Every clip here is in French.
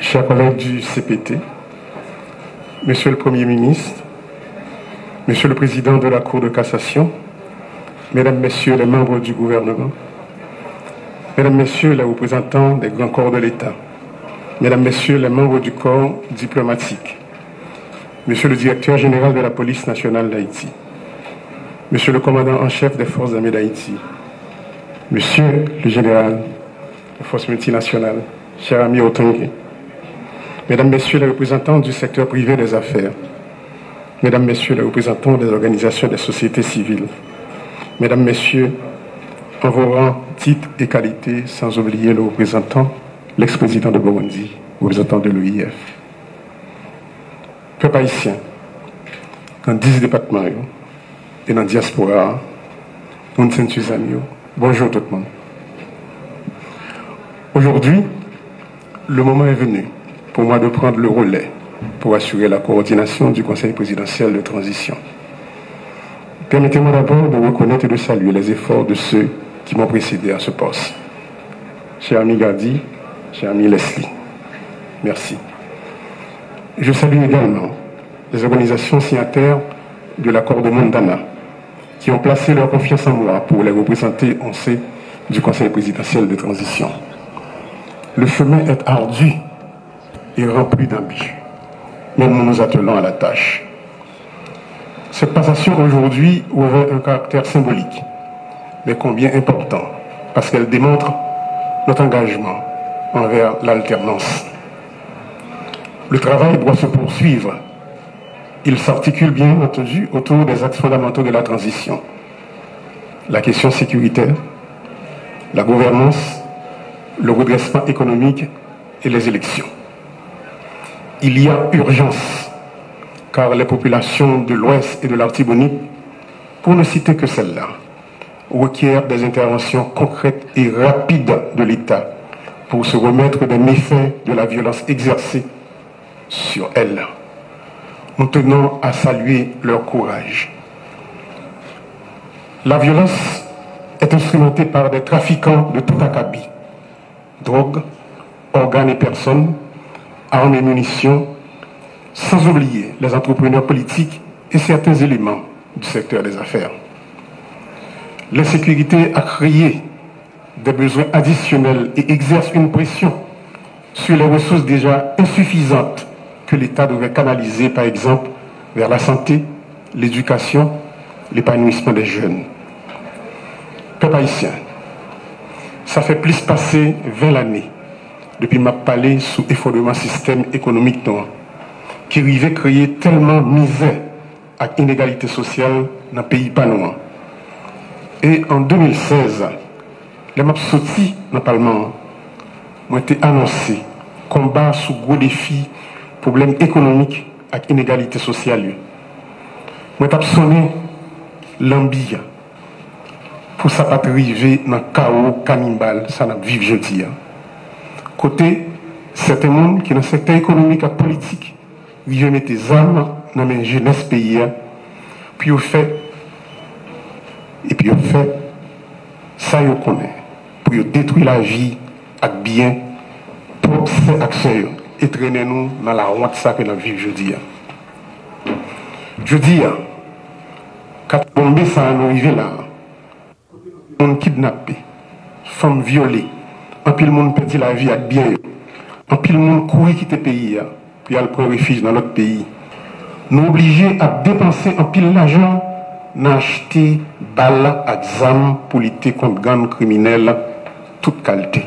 chers collègues du CPT, Monsieur le Premier ministre, Monsieur le Président de la Cour de cassation, Mesdames, Messieurs les membres du gouvernement, Mesdames, Messieurs les représentants des grands corps de l'État, Mesdames, Messieurs les membres du corps diplomatique, Monsieur le Directeur général de la Police nationale d'Haïti, Monsieur le Commandant en chef des Forces armées d'Haïti, Monsieur le Général des Forces multinationales, cher ami Otongue, Mesdames, Messieurs les représentants du secteur privé des affaires, Mesdames, Messieurs les représentants des organisations des sociétés civiles, Mesdames, Messieurs, en vos rangs, titres et qualités, sans oublier le représentant, l'ex-président de Burundi, représentant de l'OIF. Peuple haïtien, dans 10 départements et dans la diaspora, nous sommes tous amis. Bonjour tout le monde. Aujourd'hui, le moment est venu pour moi de prendre le relais pour assurer la coordination du Conseil présidentiel de transition. Permettez-moi d'abord de reconnaître et de saluer les efforts de ceux qui m'ont précédé à ce poste. Cher ami Gardi, cher ami Leslie, merci. Je salue également les organisations signataires de l'accord de Mondana qui ont placé leur confiance en moi pour les représenter au sein du Conseil présidentiel de transition. Le chemin est ardu et rempli d'embûches, mais nous nous attelons à la tâche. Cette passation aujourd'hui revêt un caractère symbolique, mais combien important, parce qu'elle démontre notre engagement envers l'alternance. Le travail doit se poursuivre. Il s'articule bien entendu autour des axes fondamentaux de la transition. La question sécuritaire, la gouvernance, le redressement économique et les élections. Il y a urgence, car les populations de l'Ouest et de l'Artibonite, pour ne citer que celles-là, requièrent des interventions concrètes et rapides de l'État pour se remettre des méfaits de la violence exercée sur elles. Nous tenons à saluer leur courage. La violence est instrumentée par des trafiquants de tout acabit, drogue, organes et personnes, armes et munitions, sans oublier les entrepreneurs politiques et certains éléments du secteur des affaires. L'insécurité a créé des besoins additionnels et exerce une pression sur les ressources déjà insuffisantes que l'État devrait canaliser, par exemple, vers la santé, l'éducation, l'épanouissement des jeunes. Peuple haïtien, ça fait plus passer 20 années depuis ma palais sous effondrement système économique qui arrivait créer tellement misère et inégalité sociale dans le pays panois. Et en 2016, les maps sortis dans le Parlement ont été annoncés combat sous gros défis, problèmes économiques et inégalité sociale. Moi, j'ai sonné l'ambi pour ça pas arriver dans le chaos cannibale, ça n'a vivre jeudi. Côté certains monde qui dans le secteur économique et politique, ils mettent des armes dans les jeunesse pays, puis au fait, et puis au fait, ça ils connaissent, pour détruire la vie avec bien, pour ces actions et traîner nous dans la honte ça que nous vivons jeudi. Jeudi, quand bombé ça nous arrive là, on kidnappé, femmes violées, en pile monde perdit la vie avec bien, en pile monde courir quitter le pays, puis aller prendre refuge dans l'autre pays. Nous obligés à dépenser en pile l'argent dans acheter balles et armes pour lutter contre gangs criminels toute qualité.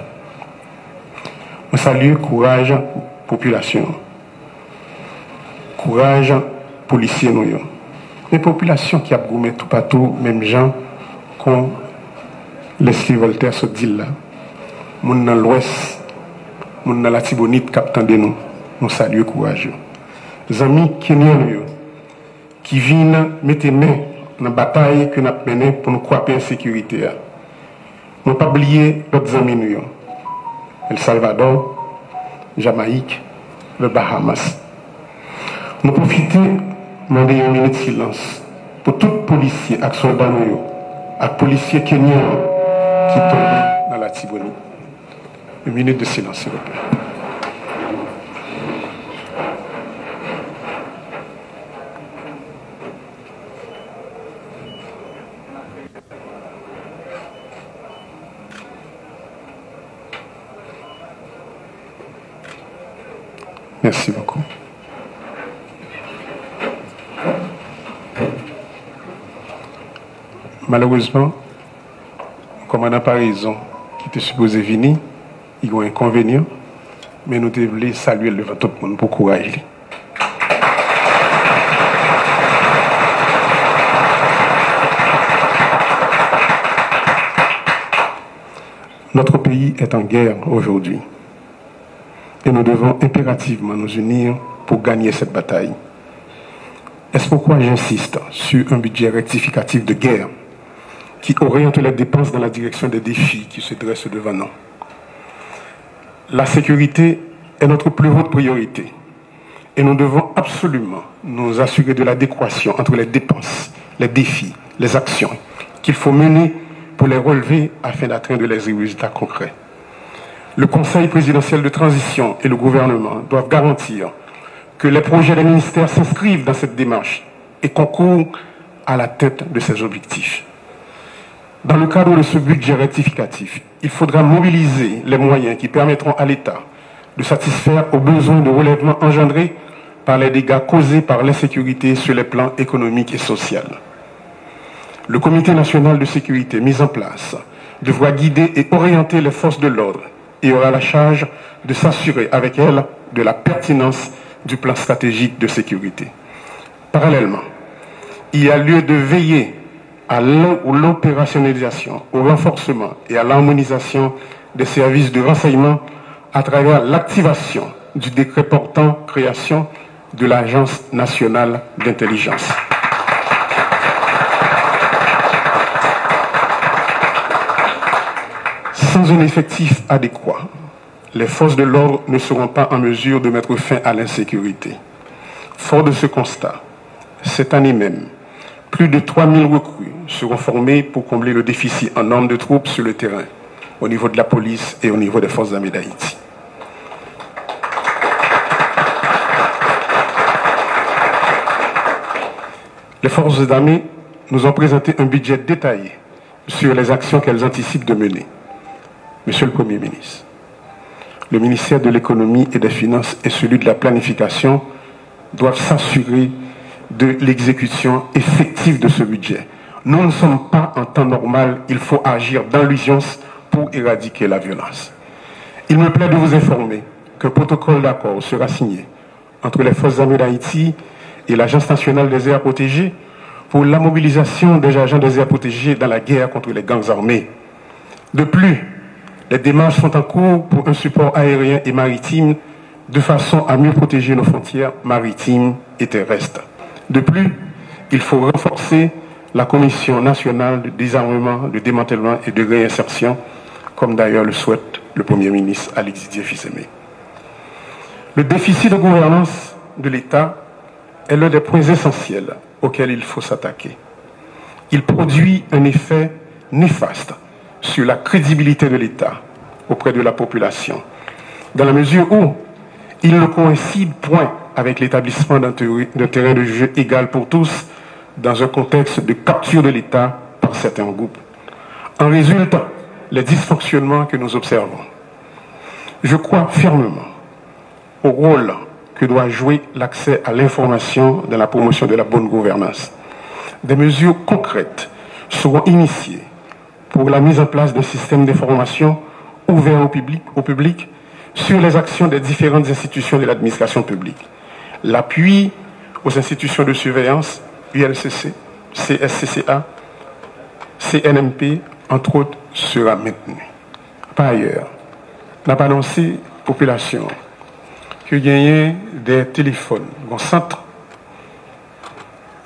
Je salue courage population, courage policiers nous. Les populations qui a gommé tout partout, même gens qu'on Leslie Voltaire se dit là, moun dans l'Ouest, moun dans la Tibonite captant de nous, nous saluons courage. Les amis kenyans qui viennent mettre main dans la bataille que nous avons menée pour nous croiser en sécurité. Nous ne pas oublier d'autres amis nous. El Salvador, Jamaïque, le Bahamas. Nous profitons demander une minute de silence pour tous les policiers et soldats et policiers kenyans qui tombent dans la Tibonite. Une minute de silence, s'il vous plaît. Merci beaucoup. Malheureusement, comme on n'a pas raison qui était supposé venir, il y a un inconvénient, mais nous devons saluer devant tout le monde pour courage. Notre pays est en guerre aujourd'hui et nous devons impérativement nous unir pour gagner cette bataille. Est-ce pourquoi j'insiste sur un budget rectificatif de guerre qui oriente les dépenses dans la direction des défis qui se dressent devant nous. La sécurité est notre plus haute priorité et nous devons absolument nous assurer de l'adéquation entre les dépenses, les défis, les actions qu'il faut mener pour les relever afin d'atteindre les résultats concrets. Le Conseil présidentiel de transition et le gouvernement doivent garantir que les projets des ministères s'inscrivent dans cette démarche et concourent à l'atteinte de ces objectifs. Dans le cadre de ce budget rectificatif, il faudra mobiliser les moyens qui permettront à l'État de satisfaire aux besoins de relèvement engendrés par les dégâts causés par l'insécurité sur les plans économiques et sociaux. Le Comité national de sécurité mis en place devra guider et orienter les forces de l'ordre et aura la charge de s'assurer avec elles de la pertinence du plan stratégique de sécurité. Parallèlement, il y a lieu de veiller à l'opérationnalisation, au renforcement et à l'harmonisation des services de renseignement à travers l'activation du décret portant création de l'Agence nationale d'intelligence. Sans un effectif adéquat, les forces de l'ordre ne seront pas en mesure de mettre fin à l'insécurité. Fort de ce constat, cette année même, plus de 3000 recrues seront formés pour combler le déficit en nombre de troupes sur le terrain, au niveau de la police et au niveau des forces armées d'Haïti. Les forces armées nous ont présenté un budget détaillé sur les actions qu'elles anticipent de mener. Monsieur le Premier ministre, le ministère de l'économie et des finances et celui de la planification doivent s'assurer de l'exécution effective de ce budget. Nous ne sommes pas en temps normal, il faut agir dans l'urgence pour éradiquer la violence. Il me plaît de vous informer qu'un protocole d'accord sera signé entre les forces armées d'Haïti et l'Agence nationale des aires protégées pour la mobilisation des agents des aires protégées dans la guerre contre les gangs armés. De plus, les démarches sont en cours pour un support aérien et maritime de façon à mieux protéger nos frontières maritimes et terrestres. De plus, il faut renforcer la Commission nationale de désarmement, de démantèlement et de réinsertion, comme d'ailleurs le souhaite le Premier ministre Alexis Dié-Fils-Aimé. Le déficit de gouvernance de l'État est l'un des points essentiels auxquels il faut s'attaquer. Il produit un effet néfaste sur la crédibilité de l'État auprès de la population, dans la mesure où il ne coïncide point avec l'établissement d'un terrain de jeu égal pour tous dans un contexte de capture de l'État par certains groupes. En résultent les dysfonctionnements que nous observons. Je crois fermement au rôle que doit jouer l'accès à l'information dans la promotion de la bonne gouvernance. Des mesures concrètes seront initiées pour la mise en place d'un système d'information ouvert au public sur les actions des différentes institutions de l'administration publique. L'appui aux institutions de surveillance, ULCC, CSCCA, CNMP, entre autres, sera maintenu. Par ailleurs, on a annoncé à la population qu'il y a des téléphones, un centre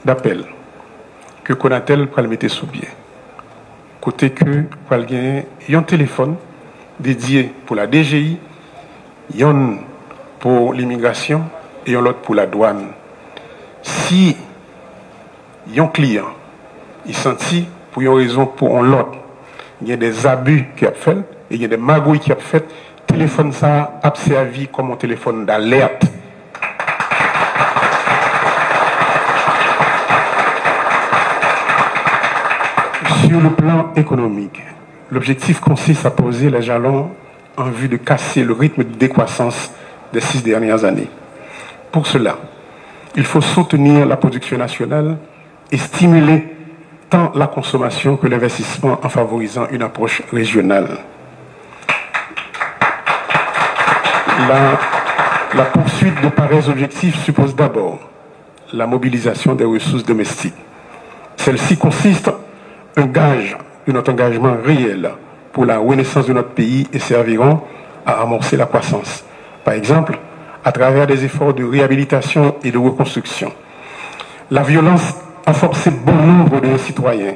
d'appel que Conatel peut le mettre sous pied. Côté que il y a un téléphone dédié pour la DGI, il y a un pour l'immigration et un autre pour la douane. Si il y a un client, il sentit pour une raison pour l'autre, il y a des abus qui a fait, et il y a des magouilles qui a fait, téléphone ça a servi comme un téléphone d'alerte. Sur le plan économique, l'objectif consiste à poser les jalons en vue de casser le rythme de décroissance des 6 dernières années. Pour cela, il faut soutenir la production nationale et stimuler tant la consommation que l'investissement en favorisant une approche régionale. La poursuite de pareils objectifs suppose d'abord la mobilisation des ressources domestiques. Celle-ci consiste un gage de notre engagement réel pour la renaissance de notre pays et serviront à amorcer la croissance. Par exemple, à travers des efforts de réhabilitation et de reconstruction. La violence a forcé bon nombre de nos citoyens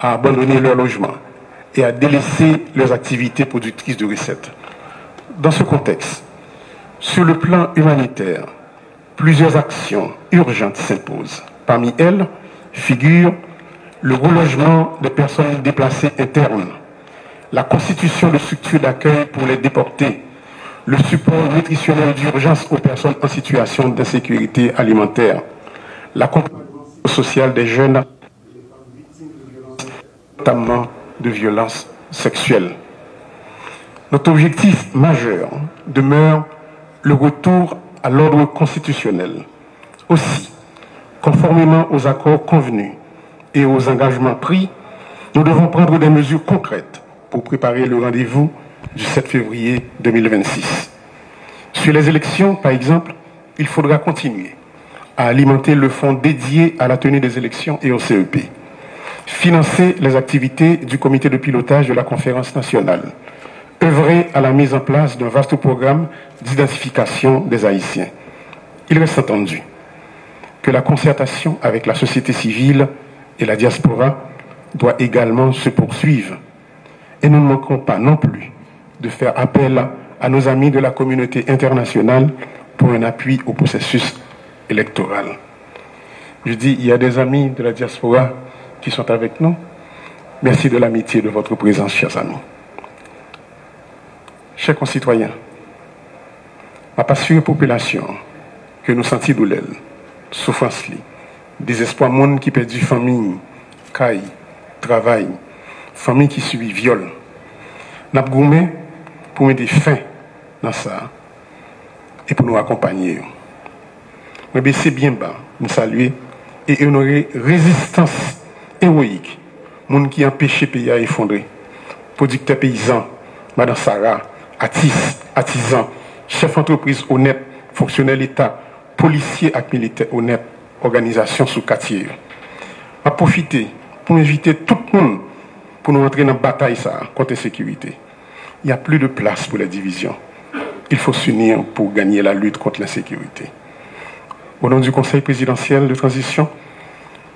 à abandonner leur logement et à délaisser leurs activités productrices de recettes. Dans ce contexte, sur le plan humanitaire, plusieurs actions urgentes s'imposent. Parmi elles figurent le relogement des personnes déplacées internes, la constitution de structures d'accueil pour les déportés, le support nutritionnel d'urgence aux personnes en situation d'insécurité alimentaire, l'accompagnement social des jeunes, notamment de violences sexuelles. Notre objectif majeur demeure le retour à l'ordre constitutionnel. Aussi, conformément aux accords convenus et aux engagements pris, nous devons prendre des mesures concrètes pour préparer le rendez-vous du 7 février 2026. Sur les élections, par exemple, il faudra continuer à alimenter le fonds dédié à la tenue des élections et au CEP, financer les activités du comité de pilotage de la conférence nationale, œuvrer à la mise en place d'un vaste programme d'identification des Haïtiens. Il reste entendu que la concertation avec la société civile et la diaspora doit également se poursuivre. Et nous ne manquerons pas non plus de faire appel à nos amis de la communauté internationale pour un appui au processus électoral. Je dis, il y a des amis de la diaspora qui sont avec nous. Merci de l'amitié de votre présence, chers amis. Chers concitoyens, ma passion population que nous sentons douleur, souffrance, désespoir, monde qui perd famille, caille, travail, famille qui subit viol. N'a pas gourmé pour mettre fin dans ça et pour nous accompagner. Mais baisser bien bas, nous saluer et honorer résistance héroïque, monde qui empêche le pays à effondrer. Producteurs paysans, Madame Sarah, artisans, chefs d'entreprise honnêtes, fonctionnaires d'État, policiers et militaires honnêtes, organisations sous quartier. Je vais profiter pour inviter tout le monde pour nous entrer dans la bataille contre la sécurité. Il n'y a plus de place pour les divisions. Il faut s'unir pour gagner la lutte contre l'insécurité. Au nom du Conseil présidentiel de transition,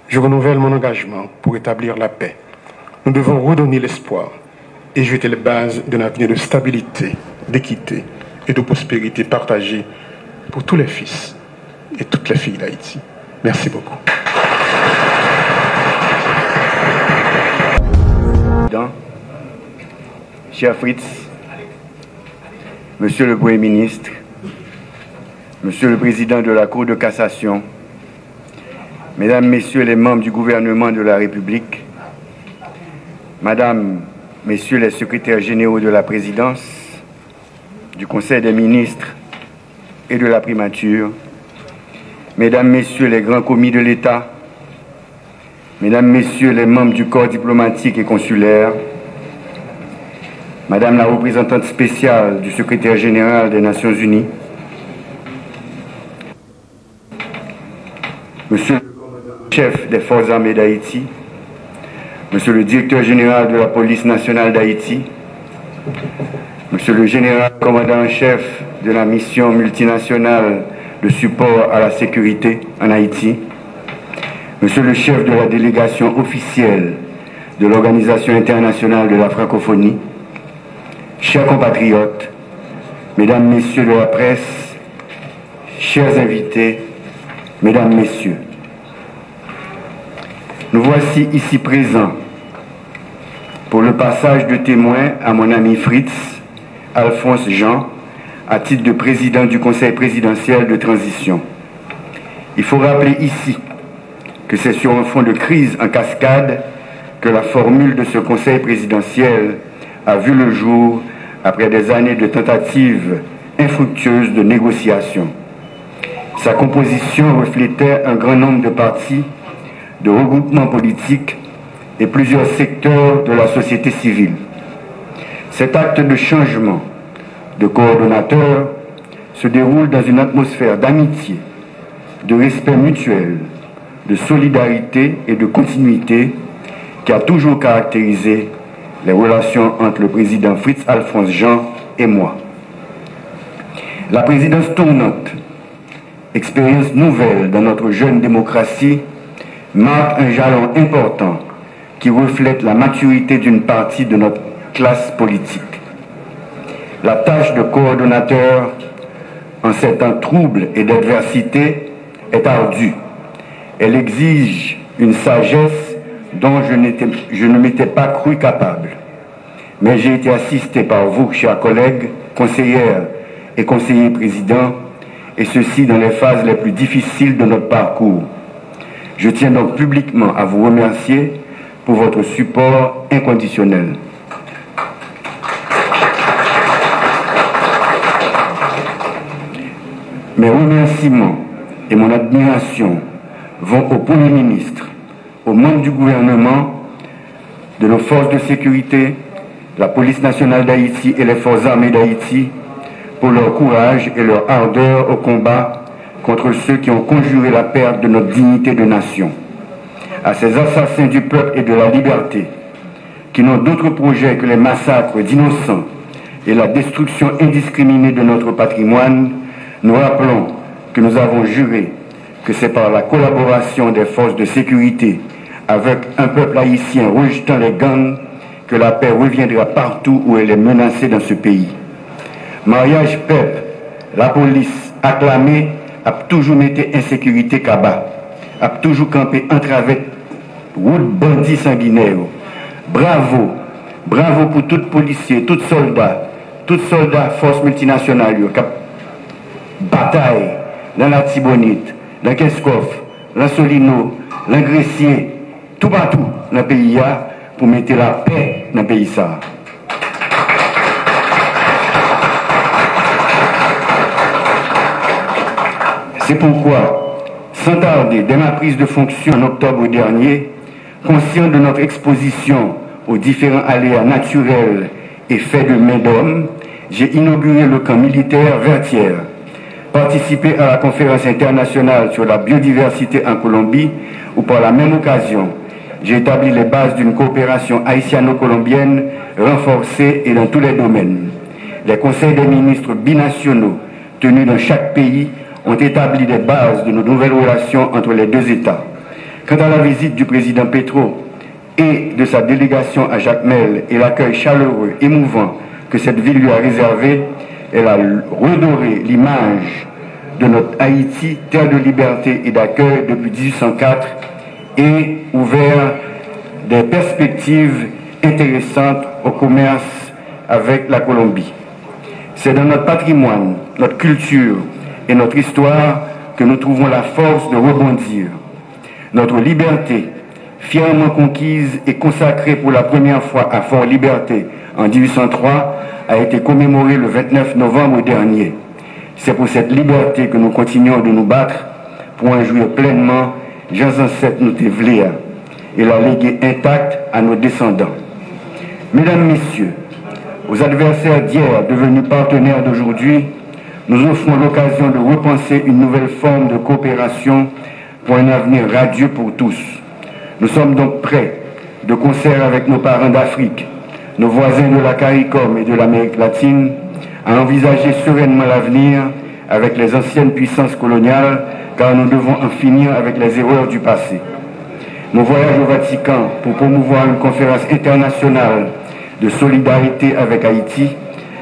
je renouvelle mon engagement pour établir la paix. Nous devons redonner l'espoir et jeter les bases d'un avenir de stabilité, d'équité et de prospérité partagée pour tous les fils et toutes les filles d'Haïti. Merci beaucoup. Cher Fritz, Monsieur le Premier ministre, Monsieur le Président de la Cour de cassation, Mesdames, Messieurs les membres du gouvernement de la République, Madame, Messieurs les secrétaires généraux de la Présidence, du Conseil des ministres et de la primature, Mesdames, Messieurs les grands commis de l'État, Mesdames, Messieurs les membres du corps diplomatique et consulaire, Madame la représentante spéciale du secrétaire général des Nations Unies, Monsieur le chef des Forces armées d'Haïti, Monsieur le directeur général de la police nationale d'Haïti, Monsieur le général commandant en chef de la mission multinationale de support à la sécurité en Haïti, Monsieur le chef de la délégation officielle de l'Organisation internationale de la francophonie, chers compatriotes, Mesdames, Messieurs de la presse, chers invités, Mesdames, Messieurs, nous voici ici présents pour le passage de témoin à mon ami Fritz, Alphonse Jean, à titre de président du Conseil présidentiel de transition. Il faut rappeler ici que c'est sur un fond de crise en cascade que la formule de ce Conseil présidentiel a vu le jour après des années de tentatives infructueuses de négociation. Sa composition reflétait un grand nombre de partis, de regroupements politiques et plusieurs secteurs de la société civile. Cet acte de changement de coordonnateur se déroule dans une atmosphère d'amitié, de respect mutuel, de solidarité et de continuité qui a toujours caractérisé les relations entre le président Fritz-Alphonse Jean et moi. La présidence tournante, expérience nouvelle dans notre jeune démocratie, marque un jalon important qui reflète la maturité d'une partie de notre classe politique. La tâche de coordonnateur en ces temps troubles et d'adversité est ardue. Elle exige une sagesse dont je ne m'étais pas cru capable. Mais j'ai été assisté par vous, chers collègues, conseillères et conseillers présidents, et ceci dans les phases les plus difficiles de notre parcours. Je tiens donc publiquement à vous remercier pour votre support inconditionnel. Mes remerciements et mon admiration vont au Premier ministre, aux membres du gouvernement, de nos forces de sécurité, la police nationale d'Haïti et les forces armées d'Haïti pour leur courage et leur ardeur au combat contre ceux qui ont conjuré la perte de notre dignité de nation. À ces assassins du peuple et de la liberté, qui n'ont d'autre projet que les massacres d'innocents et la destruction indiscriminée de notre patrimoine, nous rappelons que nous avons juré que c'est par la collaboration des forces de sécurité avec un peuple haïtien rejetant les gangs que la paix reviendra partout où elle est menacée dans ce pays. Mariage peuple, la police acclamée a toujours mis insécurité cabas, a toujours campé entravé route bandits sanguinaires. Bravo, bravo pour tout policier, tout soldat force multinationale qui bataille dans la Tibonite, dans Keskov, dans Solino, dans Gressier, tout partout dans le pays pour mettre la paix dans le pays. C'est pourquoi, sans tarder, dès ma prise de fonction en octobre dernier, conscient de notre exposition aux différents aléas naturels et faits de main d'homme, j'ai inauguré le camp militaire Vertières, participé à la conférence internationale sur la biodiversité en Colombie, où par la même occasion, j'ai établi les bases d'une coopération haïtiano-colombienne renforcée et dans tous les domaines. Les conseils des ministres binationaux tenus dans chaque pays ont établi des bases de nos nouvelles relations entre les deux États. Quant à la visite du président Petro et de sa délégation à Jacmel et l'accueil chaleureux, émouvant que cette ville lui a réservé, elle a redoré l'image de notre Haïti, terre de liberté et d'accueil depuis 1804, et ouvert des perspectives intéressantes au commerce avec la Colombie. C'est dans notre patrimoine, notre culture et notre histoire que nous trouvons la force de rebondir. Notre liberté, fièrement conquise et consacrée pour la première fois à Fort-Liberté en 1803, a été commémorée le 29 novembre dernier. C'est pour cette liberté que nous continuons de nous battre pour en jouir pleinement. Jean ancêtres nous dévléa et la léguer intacte à nos descendants. Mesdames, Messieurs, aux adversaires d'hier devenus partenaires d'aujourd'hui, nous offrons l'occasion de repenser une nouvelle forme de coopération pour un avenir radieux pour tous. Nous sommes donc prêts, de concert avec nos parents d'Afrique, nos voisins de la CARICOM et de l'Amérique latine, à envisager sereinement l'avenir avec les anciennes puissances coloniales, car nous devons en finir avec les erreurs du passé. Mon voyage au Vatican pour promouvoir une conférence internationale de solidarité avec Haïti,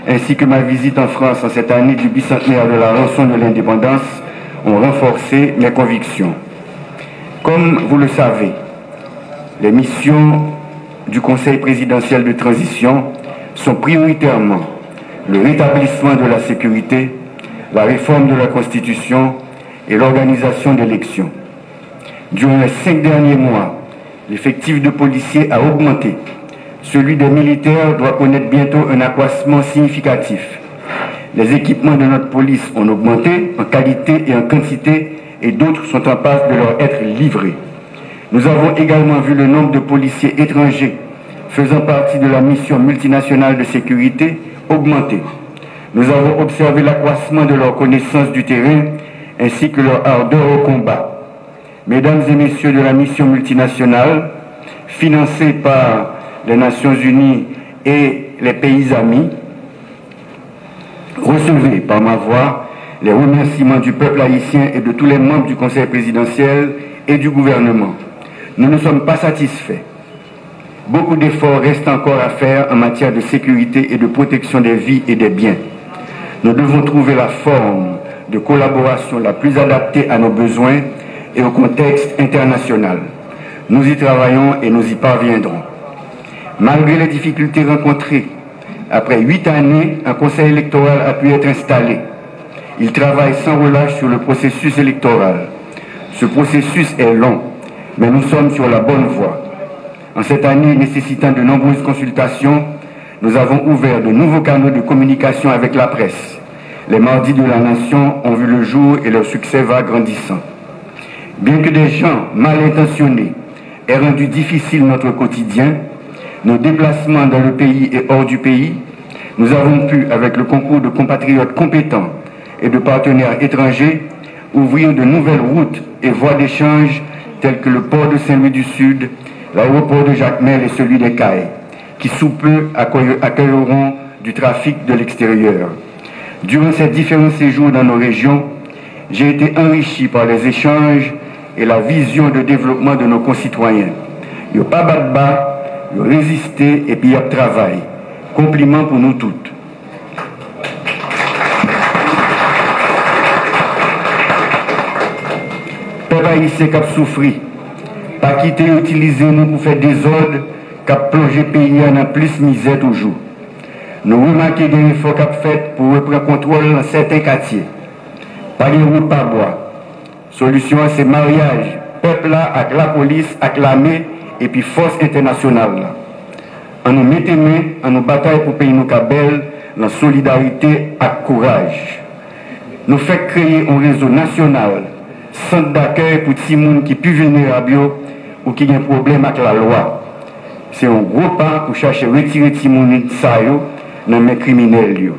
ainsi que ma visite en France en cette année du bicentenaire de la rançon de l'indépendance, ont renforcé mes convictions. Comme vous le savez, les missions du Conseil présidentiel de transition sont prioritairement le rétablissement de la sécurité, la réforme de la Constitution et l'organisation d'élections. Durant les 5 derniers mois, l'effectif de policiers a augmenté. Celui des militaires doit connaître bientôt un accroissement significatif. Les équipements de notre police ont augmenté en qualité et en quantité et d'autres sont en passe de leur être livrés. Nous avons également vu le nombre de policiers étrangers faisant partie de la mission multinationale de sécurité augmenter. Nous avons observé l'accroissement de leur connaissance du terrain ainsi que leur ardeur au combat. Mesdames et messieurs de la mission multinationale, financée par les Nations Unies et les pays amis, recevez par ma voix les remerciements du peuple haïtien et de tous les membres du Conseil présidentiel et du gouvernement. Nous ne sommes pas satisfaits. Beaucoup d'efforts restent encore à faire en matière de sécurité et de protection des vies et des biens. Nous devons trouver la forme de collaboration la plus adaptée à nos besoins et au contexte international. Nous y travaillons et nous y parviendrons. Malgré les difficultés rencontrées, après 8 années, un conseil électoral a pu être installé. Il travaille sans relâche sur le processus électoral. Ce processus est long, mais nous sommes sur la bonne voie. En cette année nécessitant de nombreuses consultations, nous avons ouvert de nouveaux canaux de communication avec la presse. Les mardis de la nation ont vu le jour et leur succès va grandissant. Bien que des gens mal intentionnés aient rendu difficile notre quotidien, nos déplacements dans le pays et hors du pays, nous avons pu, avec le concours de compatriotes compétents et de partenaires étrangers, ouvrir de nouvelles routes et voies d'échange telles que le port de Saint-Louis-du-Sud, l'aéroport de Jacmel et celui des Cayes, qui sous peu accueilleront du trafic de l'extérieur. Durant ces différents séjours dans nos régions, j'ai été enrichi par les échanges et la vision de développement de nos concitoyens. Yo pas battre bas, yo résister et puis y a travail. Compliment pour nous toutes. Peuple haïtien qui a souffert, pas quitter utiliser nous pour faire des ordres qui a plongé le pays en plus misère toujours. Nous remarquons des efforts qu'a fait pour reprendre contrôle dans certains quartiers. Pas de route, pas bois. Solution, c'est mariage. Peuple là, avec la police, avec l'armée et puis force internationale. On nous met main, on nous bataille pour payer nos cabelles, dans solidarité et courage. Nous faisons créer un réseau national, centre d'accueil pour les gens qui sont plus vulnérables ou qui ont un problème avec la loi. C'est un gros pas pour chercher à retirer les gens dans les criminels.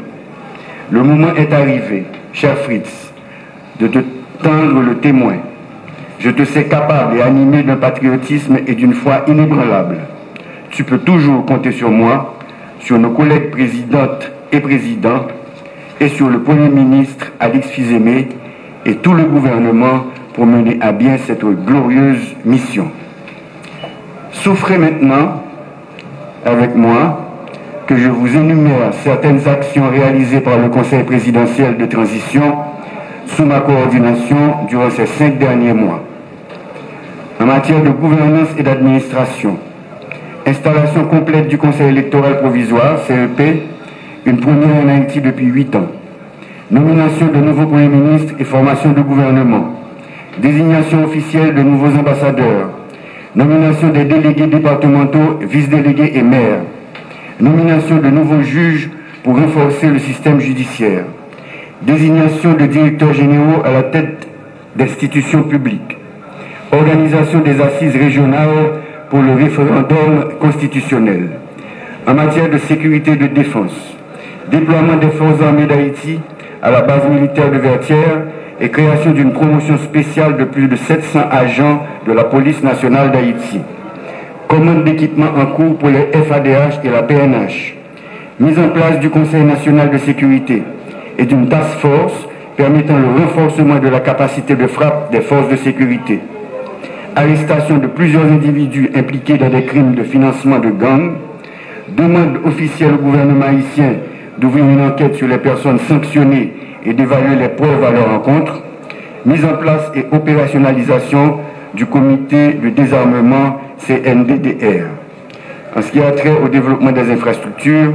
Le moment est arrivé, cher Fritz, de te tendre le témoin. Je te sais capable et animé d'un patriotisme et d'une foi inébranlable. Tu peux toujours compter sur moi, sur nos collègues présidentes et présidents, et sur le Premier ministre Alix Fils-Aimé et tout le gouvernement pour mener à bien cette glorieuse mission. Souffrez maintenant avec moi que je vous énumère certaines actions réalisées par le Conseil présidentiel de transition sous ma coordination durant ces 5 derniers mois. En matière de gouvernance et d'administration, installation complète du Conseil électoral provisoire, CEP, une première en Haïti depuis 8 ans. Nomination de nouveaux premiers ministres et formation de gouvernement. Désignation officielle de nouveaux ambassadeurs. Nomination des délégués départementaux, vice-délégués et maires. Nomination de nouveaux juges pour renforcer le système judiciaire. Désignation de directeurs généraux à la tête d'institutions publiques. Organisation des assises régionales pour le référendum constitutionnel. En matière de sécurité et de défense, déploiement des forces armées d'Haïti à la base militaire de Vertières et création d'une promotion spéciale de plus de 700 agents de la police nationale d'Haïti. Commande d'équipements en cours pour les FADH et la PNH. Mise en place du Conseil national de sécurité et d'une task force permettant le renforcement de la capacité de frappe des forces de sécurité. Arrestation de plusieurs individus impliqués dans des crimes de financement de gangs. Demande officielle au gouvernement haïtien d'ouvrir une enquête sur les personnes sanctionnées et d'évaluer les preuves à leur encontre. Mise en place et opérationnalisation du comité de désarmement CNDDR. En ce qui a trait au développement des infrastructures,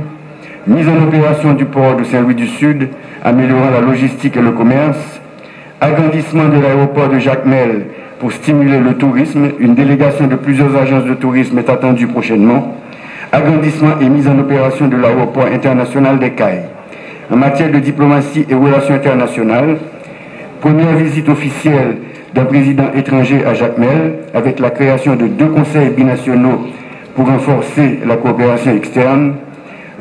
mise en opération du port de Saint-Louis-du-Sud, améliorant la logistique et le commerce, agrandissement de l'aéroport de Jacmel pour stimuler le tourisme, une délégation de plusieurs agences de tourisme est attendue prochainement, agrandissement et mise en opération de l'aéroport international des Cayes, en matière de diplomatie et relations internationales. Première visite officielle d'un président étranger à Jacmel, avec la création de 2 conseils binationaux pour renforcer la coopération externe.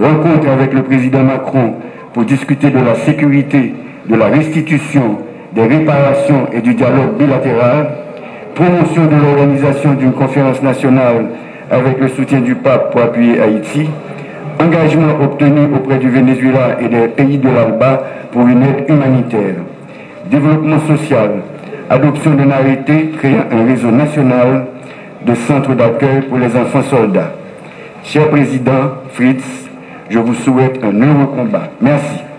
Rencontre avec le président Macron pour discuter de la sécurité, de la restitution, des réparations et du dialogue bilatéral. Promotion de l'organisation d'une conférence nationale avec le soutien du pape pour appuyer Haïti. Engagement obtenu auprès du Venezuela et des pays de l'ALBA pour une aide humanitaire. Développement social. Adoption d'un arrêté créant un réseau national de centres d'accueil pour les enfants soldats. Cher Président Fritz, je vous souhaite un heureux combat. Merci.